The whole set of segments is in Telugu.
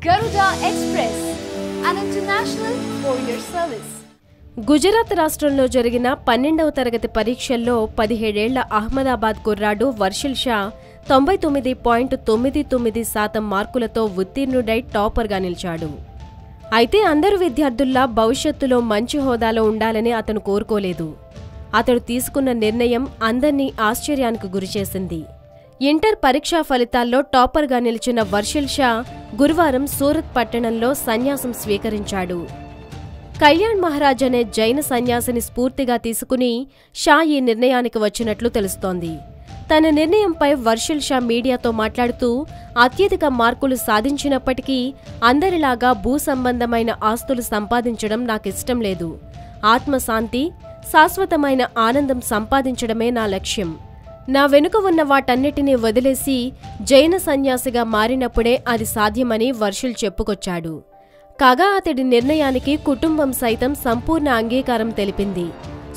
Garuda Express, an international courier service. Gujarat రాష్ట్రంలో జరిగిన 12వ తరగతి పరీక్షల్లో 17 ఏళ్ల అహ్మదాబాద్ కుర్రాడు వర్షిల్ షా 99.99% మార్కులతో ఉత్తీర్ణుడై టాపర్గా నిలిచాడు. అయితే అందరు విద్యార్థుల్లా భవిష్యత్తులో మంచి హోదాలో ఉండాలని అతను కోరుకోలేదు. అతడు తీసుకున్న నిర్ణయం అందర్నీ ఆశ్చర్యానికి గురిచేసింది. ఇంటర్ పరీక్షా ఫలితాల్లో టాపర్గా నిలిచిన వర్షిల్ షా గురువారం సూరత్ పట్టణంలో సన్యాసం స్వీకరించాడు. కళ్యాణ్ మహారాజ్ అనే జైన సన్యాసిని స్ఫూర్తిగా తీసుకుని షా ఈ నిర్ణయానికి వచ్చినట్లు తెలుస్తోంది. తన నిర్ణయంపై వర్షిల్ షా మీడియాతో మాట్లాడుతూ, అత్యధిక మార్కులు సాధించినప్పటికీ అందరిలాగా భూ సంబంధమైన ఆస్తులు సంపాదించడం నాకిష్టం లేదు. ఆత్మశాంతి, శాశ్వతమైన ఆనందం సంపాదించడమే నా లక్ష్యం. నా వెనుక ఉన్న వాటన్నిటినీ వదిలేసి జైన సన్యాసిగా మారినప్పుడే అది సాధ్యమని వర్షిల్ చెప్పుకొచ్చాడు. కాగా అతడి నిర్ణయానికి కుటుంబం సైతం సంపూర్ణ అంగీకారం తెలిపింది.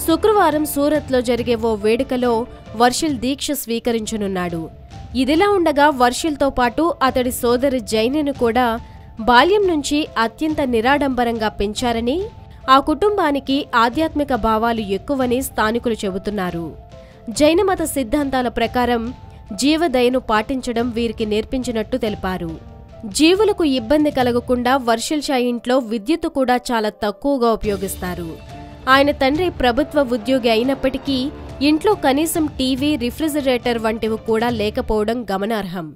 శుక్రవారం సూరత్లో జరిగే ఓ వేడుకలో వర్షిల్ దీక్ష స్వీకరించనున్నాడు. ఇదిలా ఉండగా వర్షిల్తో పాటు అతడి సోదరి జైనిని కూడా బాల్యం నుంచి అత్యంత నిరాడంబరంగా పెంచారని, ఆ కుటుంబానికి ఆధ్యాత్మిక భావాలు ఎక్కువని స్థానికులు చెబుతున్నారు. జైనమత సిద్ధాంతాల ప్రకారం జీవదయను పాటించడం వీరికి నేర్పించినట్టు తెలిపారు. జీవులకు ఇబ్బంది కలగకుండా వర్షిల్ షా ఇంట్లో విద్యుత్తు కూడా చాలా తక్కువగా ఉపయోగిస్తారు. ఆయన తండ్రి ప్రభుత్వ ఉద్యోగి అయినప్పటికీ ఇంట్లో కనీసం టీవీ, రిఫ్రిజిరేటర్ వంటివి కూడా లేకపోవడం గమనార్హం.